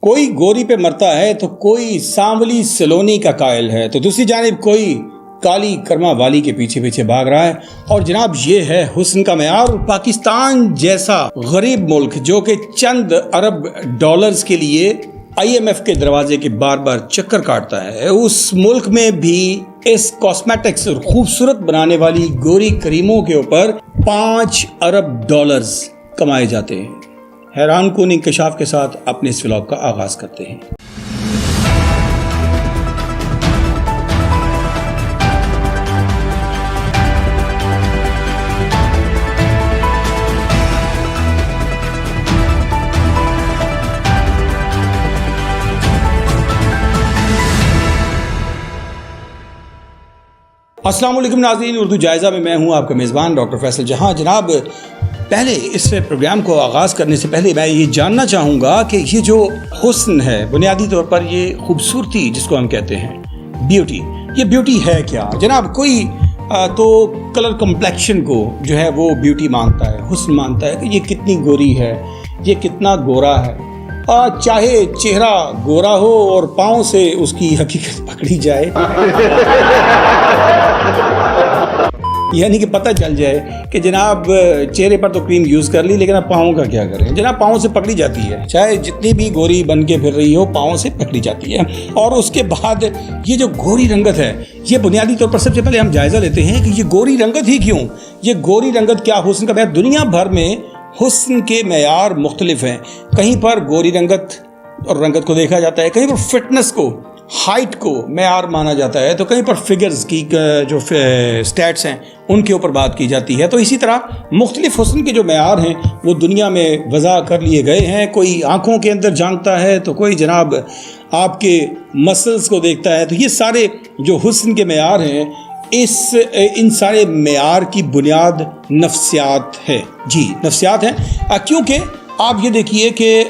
कोई गोरी पे मरता है तो कोई सांवली सलोनी का कायल है, तो दूसरी जानिब कोई काली कर्मा वाली के पीछे पीछे भाग रहा है। और जनाब ये है हुस्न का मेयार। पाकिस्तान जैसा गरीब मुल्क जो कि चंद अरब डॉलर्स के लिए IMF के दरवाजे के बार बार चक्कर काटता है, उस मुल्क में भी इस कॉस्मेटिक्स और खूबसूरत बनाने वाली गोरी क्रीमों के ऊपर 5 अरब डॉलर्स कमाए जाते हैं। हैरान कुन इंकशाफ के साथ अपने इस व्लॉग का आगाज करते हैं। अस्सलाम वालेकुम नाज़रीन, उर्दू जायज़ा में मैं हूं आपका मेज़बान डॉक्टर फैसल जहां। जनाब, पहले इस प्रोग्राम को आगाज़ करने से पहले मैं ये जानना चाहूँगा कि ये जो हुस्न है, बुनियादी तौर पर ये खूबसूरती जिसको हम कहते हैं ब्यूटी, ये ब्यूटी है क्या जनाब? कोई तो कलर कम्प्लेक्शन को जो है वो ब्यूटी मानता है, हुस्न मानता है कि ये कितनी गोरी है, ये कितना गोरा है। चाहे चेहरा गोरा हो और पाँव से उसकी हकीकत पकड़ी जाए यानी कि पता चल जाए कि जनाब चेहरे पर तो क्रीम यूज़ कर ली, लेकिन अब पाँव का क्या करें? जनाब पाँव से पकड़ी जाती है, चाहे जितनी भी गोरी बन के फिर रही हो, पाँव से पकड़ी जाती है। और उसके बाद ये जो गोरी रंगत है, ये बुनियादी तौर पर सबसे पहले हम जायज़ा लेते हैं कि ये गोरी रंगत ही क्यों? ये गोरी रंगत क्या हुस्न का मेयार? दुनिया भर में हुस्न के मेयार मुख्तलिफ हैं। कहीं पर गोरी रंगत और रंगत को देखा जाता है, कहीं पर फिटनेस को, हाइट को मेयार माना जाता है, तो कहीं पर फिगर्स की जो स्टैट्स हैं उनके ऊपर बात की जाती है। तो इसी तरह मुख्तलिफ हुस्न के जो मेयार हैं वो दुनिया में वज़ा कर लिए गए हैं। कोई आँखों के अंदर झांकता है तो कोई जनाब आपके मसल्स को देखता है। तो ये सारे जो हुस्न के मेयार हैं, इन सारे मेयार की बुनियाद नफ्सियात है। जी, नफ्सियात है, क्योंकि आप ये देखिए कि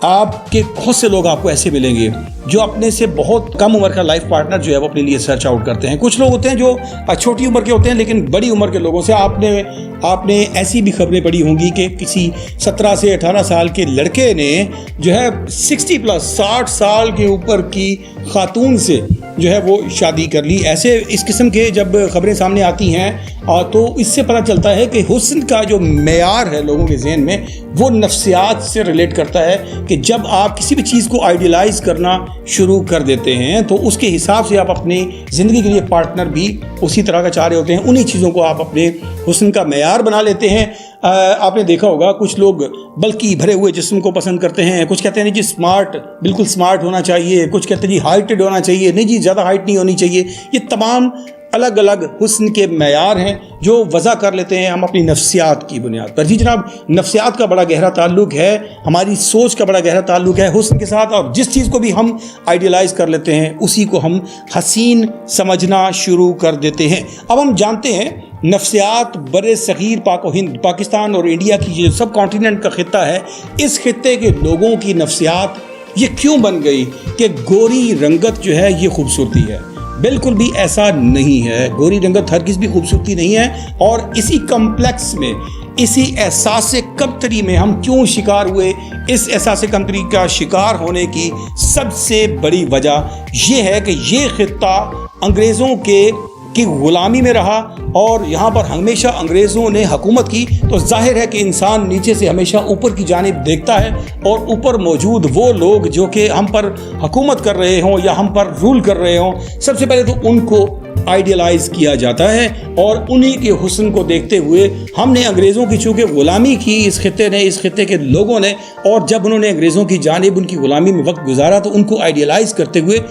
आपके बहुत से लोग आपको ऐसे मिलेंगे जो अपने से बहुत कम उम्र का लाइफ पार्टनर जो है वो अपने लिए सर्च आउट करते हैं। कुछ लोग होते हैं जो छोटी उम्र के होते हैं, लेकिन बड़ी उम्र के लोगों से आपने ऐसी भी खबरें पढ़ी होंगी कि किसी 17 से 18 साल के लड़के ने जो है 60 साल के ऊपर की खातून से जो है वो शादी कर ली। ऐसे इस किस्म के जब खबरें सामने आती हैं तो इससे पता चलता है कि हुस्न का जो मेयार है लोगों के ज़हन में, वो नफ्सियात से रिलेट करता है कि जब आप किसी भी चीज़ को आइडियलाइज़ करना शुरू कर देते हैं तो उसके हिसाब से आप अपनी ज़िंदगी के लिए पार्टनर भी उसी तरह का चाह रहे होते हैं। उन्हीं चीज़ों को आप अपने हुस्न का मेयार बना लेते हैं। आपने देखा होगा कुछ लोग बल्कि भरे हुए जिस्म को पसंद करते हैं, कुछ कहते हैं नहीं जी स्मार्ट, बिल्कुल स्मार्ट होना चाहिए, कुछ कहते हैं जी हाइटेड होना चाहिए, नहीं जी ज़्यादा हाइट नहीं होनी चाहिए। ये तमाम अलग अलग हुस्न के मेयार हैं जो वज़ा कर लेते हैं हम अपनी नफ्सियात की बुनियाद पर। जी जनाब, नफ्सियात का बड़ा गहरा ताल्लुक है, हमारी सोच का बड़ा गहरा ताल्लुक है हुस्न के साथ। और जिस चीज़ को भी हम आइडियलाइज़ कर लेते हैं उसी को हम हसीन समझना शुरू कर देते हैं। अब हम जानते हैं नफ्सियात बड़े सग़ीर पाक हिंद, पाकिस्तान और इंडिया की जो सब कॉन्टिनेंट का ख़ित्ता है, इस खित्ते के लोगों की नफ्सियात ये क्यों बन गई कि गोरी रंगत जो है ये खूबसूरती है? बिल्कुल भी ऐसा नहीं है। गोरी रंगत हरगिज़ भी खूबसूरती नहीं है। और इसी कम्प्लेक्स में, इसी एहसास कमतरी में हम क्यों शिकार हुए? इस एहसास कमतरी का शिकार होने की सबसे बड़ी वजह यह है कि ये खित्ता अंग्रेज़ों की ग़ुलामी में रहा और यहाँ पर हमेशा अंग्रेज़ों ने हुकूमत की। तो जाहिर है कि इंसान नीचे से हमेशा ऊपर की जानिब देखता है और ऊपर मौजूद वो लोग जो कि हम पर हुकूमत कर रहे हों या हम पर रूल कर रहे हों, सबसे पहले तो उनको आइडियलाइज़ किया जाता है और उन्हीं के हुस्न को देखते हुए हमने अंग्रेज़ों की चूँकि ग़ुलामी की इस खित्ते के लोगों ने, और जब उन्होंने अंग्रेज़ों की जानिब उनकी ग़ुलामी में वक्त गुजारा तो उनको आइडियलाइज़ करते हुए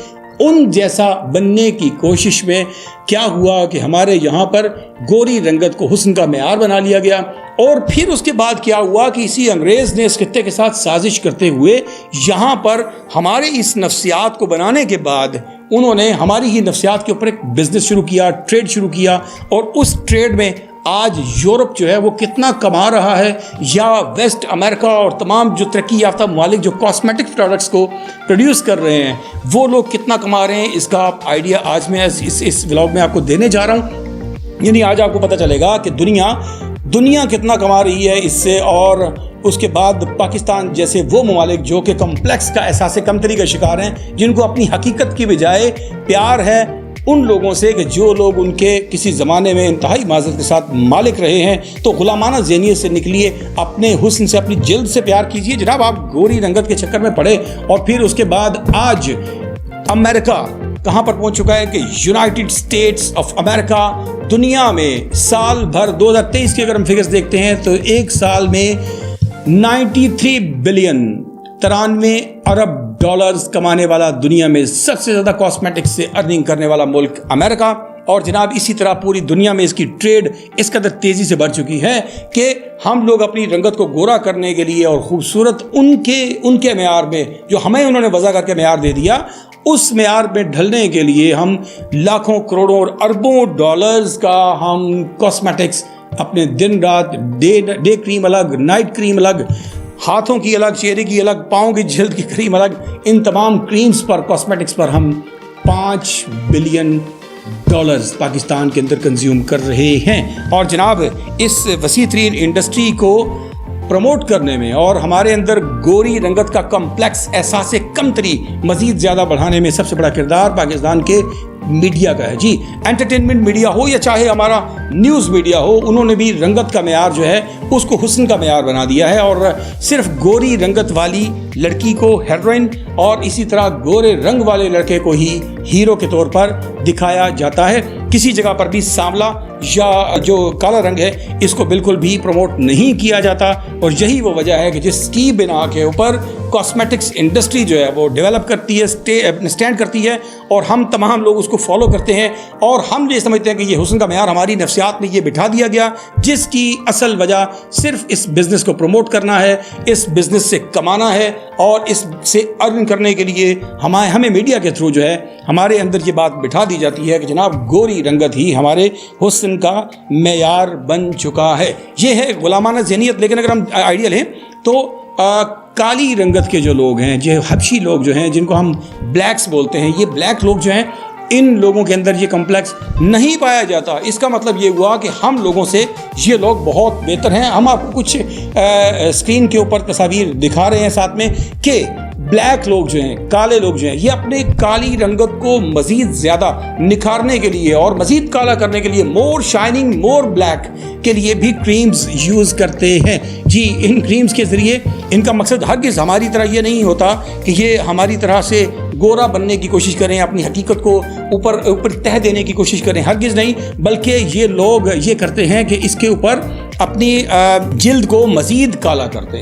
उन जैसा बनने की कोशिश में क्या हुआ कि हमारे यहाँ पर गोरी रंगत को हुस्न का मेयार बना लिया गया। और फिर उसके बाद क्या हुआ कि इसी अंग्रेज़ ने इस खित्ते के साथ साजिश करते हुए यहाँ पर हमारे इस नफ्सियात को बनाने के बाद उन्होंने हमारी ही नफ्सियात के ऊपर एक बिज़नेस शुरू किया, ट्रेड शुरू किया। और उस ट्रेड में आज यूरोप जो है वो कितना कमा रहा है, या वेस्ट अमेरिका और तमाम जो तरक्की याफ्ता ममालिक जो कॉस्मेटिक प्रोडक्ट्स को प्रोड्यूस कर रहे हैं वो लोग कितना कमा रहे हैं, इसका आप आइडिया आज मैं इस व्लॉग में आपको देने जा रहा हूँ। यानी आज आपको पता चलेगा कि दुनिया दुनिया कितना कमा रही है इससे, और उसके बाद पाकिस्तान जैसे वो ममालिक जो कि कम्प्लेक्स का एहसास कमतरी का शिकार हैं, जिनको अपनी हकीकत की बजाय प्यार है उन लोगों से कि जो लोग उनके किसी ज़माने में इंतहाई माज़रत के साथ मालिक रहे हैं, तो गुलामाना ज़हनियत से निकलिए, अपने हुस्न से, अपनी जिल्द से प्यार कीजिए। जनाब, आप गोरी रंगत के चक्कर में पड़े और फिर उसके बाद आज अमेरिका कहाँ पर पहुँच चुका है कि यूनाइटेड स्टेट्स ऑफ अमेरिका दुनिया में साल भर 2023 के अगर हम फिगर्स देखते हैं तो एक साल में 93 बिलियन 93 अरब डॉलर्स कमाने वाला, दुनिया में सबसे ज़्यादा कॉस्मेटिक्स से अर्निंग करने वाला मुल्क अमेरिका। और जनाब इसी तरह पूरी दुनिया में इसकी ट्रेड इस कदर तेज़ी से बढ़ चुकी है कि हम लोग अपनी रंगत को गोरा करने के लिए और खूबसूरत उनके मेयार में जो हमें उन्होंने वज़ा करके मेयार दे दिया, उस मेयार में ढलने के लिए हम लाखों करोड़ों और अरबों डॉलर्स का हम कॉस्मेटिक्स अपने दिन रात डे क्रीम अलग, नाइट क्रीम अलग, हाथों की अलग, चेहरे की अलग, पाँव की जल्द की क्रीम अलग, इन तमाम क्रीम्स पर, कॉस्मेटिक्स पर हम 5 बिलियन डॉलर्स पाकिस्तान के अंदर कंज्यूम कर रहे हैं। और जनाब इस वसी तरीन इंडस्ट्री को प्रमोट करने में और हमारे अंदर गोरी रंगत का कम्प्लेक्स एहसास कमतरी मज़ीद ज़्यादा बढ़ाने में सबसे बड़ा किरदार पाकिस्तान के मीडिया का है। जी, एंटरटेनमेंट मीडिया हो या चाहे हमारा न्यूज़ मीडिया हो, उन्होंने भी रंगत का मेयार जो है उसको हुस्न का मेयार बना दिया है और सिर्फ गोरी रंगत वाली लड़की को हेरोइन और इसी तरह गोरे रंग वाले लड़के को ही हीरो के तौर पर दिखाया जाता है। किसी जगह पर भी सांवला या जो काला रंग है इसको बिल्कुल भी प्रमोट नहीं किया जाता। और यही वो वजह है कि जिसकी बिना के ऊपर कॉस्मेटिक्स इंडस्ट्री जो है वो डेवलप करती है, स्टैंड करती है और हम तमाम लोग उसको फॉलो करते हैं और हम ये समझते हैं कि ये हुस्न का मेयार हमारी नफ्सियात में ये बिठा दिया गया, जिसकी असल वजह सिर्फ इस बिज़नेस को प्रमोट करना है, इस बिज़नेस से कमाना है और इससे अर्न करने के लिए हमें मीडिया के थ्रू जो है हमारे अंदर ये बात बिठा दी जाती है कि जनाब गोरी रंगत ही हमारे हुस्न का मेयार बन चुका है। ये है गुलामाना ज़हनियत। लेकिन अगर हम आइडियल हैं तो काली रंगत के जो लोग हैं, जो हबशी लोग जो हैं, जिनको हम ब्लैक्स बोलते हैं, ये ब्लैक लोग जो हैं, इन लोगों के अंदर ये कम्प्लेक्स नहीं पाया जाता। इसका मतलब ये हुआ कि हम लोगों से ये लोग बहुत बेहतर हैं। हम आपको कुछ स्क्रीन के ऊपर तस्वीर दिखा रहे हैं साथ में कि ब्लैक लोग जो हैं, काले लोग जो हैं, ये अपने काली रंगत को मज़ीद ज़्यादा निखारने के लिए और मज़ीद काला करने के लिए, मोर शाइनिंग, मोर ब्लैक के लिए भी क्रीम्स यूज़ करते हैं। जी, इन क्रीम्स के ज़रिए इनका मकसद हरगिज़ हमारी तरह ये नहीं होता कि ये हमारी तरह से गोरा बनने की कोशिश करें, अपनी हकीकत को ऊपर तह देने की कोशिश करें, हरगिज़ नहीं, बल्कि ये लोग ये करते हैं कि इसके ऊपर अपनी जिल्द को मज़ीद काला करते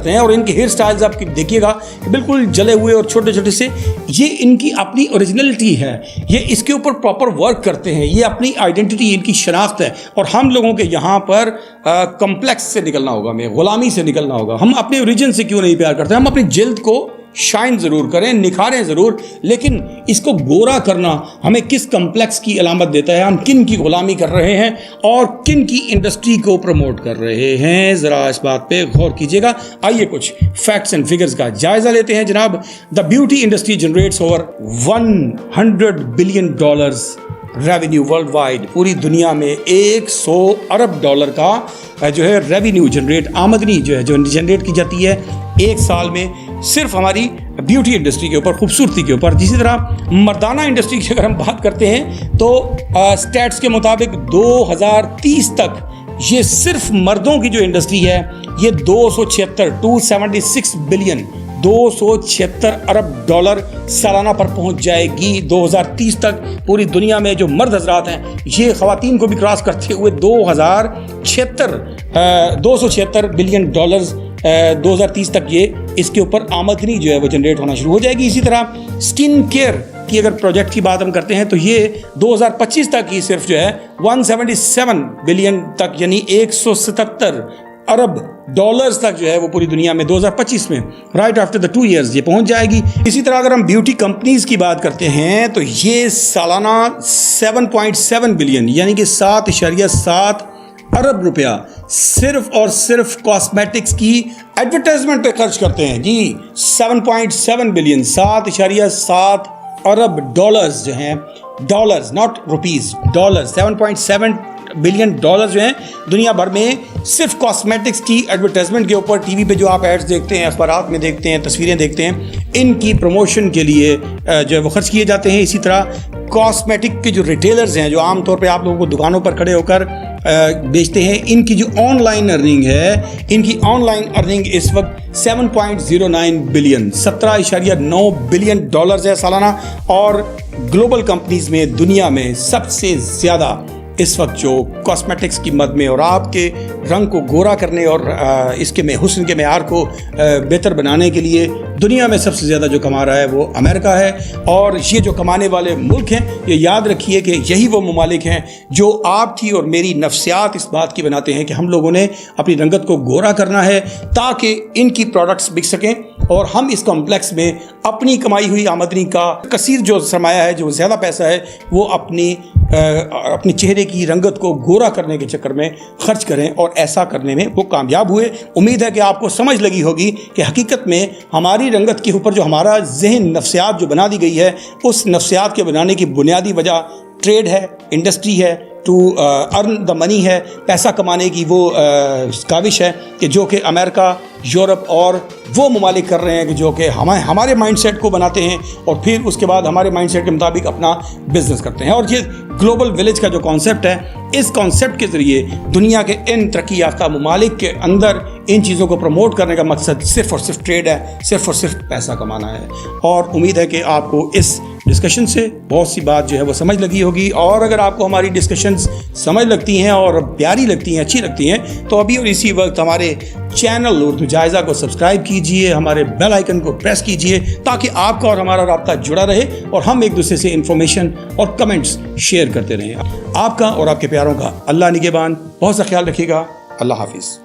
हैं और इनके हेयर स्टाइल्स आप देखिएगा बिल्कुल जले हुए और छोटे छोटे से, ये इनकी अपनी ओरिजिनलिटी है, ये इसके ऊपर प्रॉपर वर्क करते हैं, ये अपनी आइडेंटिटी, इनकी शनाख्त है। और हम लोगों के यहाँ पर कम्प्लेक्स से निकलना होगा, हमें गुलामी से निकलना होगा। हम अपने ओरिजिन से क्यों नहीं प्यार करते? हम अपनी जिल्द को शाइन ज़रूर करें, निखारें ज़रूर, लेकिन इसको गोरा करना हमें किस कम्प्लेक्स की अलामत देता है? हम किन की गुलामी कर रहे हैं और किन की इंडस्ट्री को प्रमोट कर रहे हैं? ज़रा इस बात पे गौर कीजिएगा। आइए कुछ फैक्ट्स एंड फिगर्स का जायज़ा लेते हैं। जनाब, the beauty industry generates over $100 billion revenue world wide. पूरी दुनिया में 100 अरब डॉलर का जो है रेवेन्यू जनरेट, आमदनी जो है जो जनरेट की जाती है एक साल में, सिर्फ हमारी ब्यूटी इंडस्ट्री के ऊपर, खूबसूरती के ऊपर। इसी तरह मर्दाना इंडस्ट्री की अगर हम बात करते हैं तो स्टैट्स के मुताबिक 2030 तक ये सिर्फ मर्दों की जो इंडस्ट्री है ये 276 बिलियन 276 अरब डॉलर सालाना पर पहुंच जाएगी 2030 तक। पूरी दुनिया में जो मर्द हजरात हैं ये ख़वातीन को भी क्रॉस करते हुए 276 बिलियन डॉलर्स 2030 तक ये इसके ऊपर आमदनी जो है वो जनरेट होना शुरू हो जाएगी। इसी तरह स्किन केयर की अगर प्रोजेक्ट की बात हम करते हैं तो ये 2025 तक ही सिर्फ जो है 177 बिलियन तक, यानी 177 अरब डॉलर्स तक जो है वो पूरी दुनिया में 2025 में, राइट आफ्टर द 2 years ये पहुंच जाएगी। इसी तरह अगर हम ब्यूटी कंपनीज की बात करते हैं तो ये सालाना 7.7 बिलियन यानी कि 7.7 अरब रुपया सिर्फ और सिर्फ कॉस्मेटिक्स की एडवर्टाइजमेंट पे खर्च करते हैं। जी, 7.7 बिलियन 7.7 अरब डॉलर्स जो हैं, dollars not rupees, dollars 7.7 billion dollar जो हैं दुनिया भर में सिर्फ कॉस्मेटिक्स की एडवर्टाइजमेंट के ऊपर, टीवी पे जो आप एड्स देखते हैं, अखबारात में देखते हैं, तस्वीरें देखते हैं, इनकी प्रमोशन के लिए जो है वो खर्च किए जाते हैं। इसी तरह कॉस्मेटिक के जो रिटेलर्स हैं, जो आमतौर पे आप लोगों को दुकानों पर खड़े होकर बेचते हैं, इनकी जो ऑनलाइन अर्निंग है, इनकी ऑनलाइन अर्निंग इस वक्त 7.09 बिलियन 17.9 बिलियन डॉलर्स है सालाना। और ग्लोबल कंपनीज में दुनिया में सबसे ज़्यादा इस वक्त जो कॉस्मेटिक्स की मद में और आपके रंग को गोरा करने और इसके में हुस्न के मेयार को बेहतर बनाने के लिए दुनिया में सबसे ज़्यादा जो कमा रहा है वो अमेरिका है। और ये जो कमाने वाले मुल्क हैं, ये याद रखिए कि यही वो ममालिक हैं जो आपकी और मेरी नफ्सियात इस बात की बनाते हैं कि हम लोगों ने अपनी रंगत को गोरा करना है ताकि इनकी प्रोडक्ट्स बिक सकें और हम इस कॉम्प्लेक्स में अपनी कमाई हुई आमदनी का कसीर जो सरमाया है, जो ज़्यादा पैसा है, वो अपनी चेहरे की रंगत को गोरा करने के चक्कर में खर्च करें और ऐसा करने में वो कामयाब हुए। उम्मीद है कि आपको समझ लगी होगी कि हकीकत में हमारी रंगत के ऊपर जो हमारा जहन नफ्सियात जो बना दी गई है, उस नफ्सियात के बनाने की बुनियादी वजह ट्रेड है, इंडस्ट्री है, टू अर्न द मनी है, पैसा कमाने की वो काविश है कि जो कि अमेरिका, यूरोप और वो ममालिक कर रहे हैं कि जो कि हमारे माइंडसेट को बनाते हैं और फिर उसके बाद हमारे माइंडसेट के मुताबिक अपना बिजनेस करते हैं। और ये ग्लोबल विलेज का जो कॉन्सेप्ट है, इस कॉन्सेप्ट के ज़रिए दुनिया के इन तरक्की याफ्ता ममालिक के अंदर इन चीज़ों को प्रमोट करने का मकसद सिर्फ़ और सिर्फ ट्रेड है, सिर्फ़ और सिर्फ पैसा कमाना है। और उम्मीद है कि आपको इस डिस्कशन से बहुत सी बात जो है वो समझ लगी होगी। और अगर आपको हमारी डिस्कशंस समझ लगती हैं और प्यारी लगती हैं, अच्छी लगती हैं, तो अभी और इसी वक्त हमारे चैनल उर्दू जायज़ा को सब्सक्राइब कीजिए, हमारे बेल आइकन को प्रेस कीजिए ताकि आपका और हमारा राब्ता जुड़ा रहे और हम एक दूसरे से इंफॉर्मेशन और कमेंट्स शेयर करते रहें। आपका और आपके प्यारों का अल्लाह निगहबान। बहुत सा ख्याल रखिएगा। अल्लाह हाफिज़।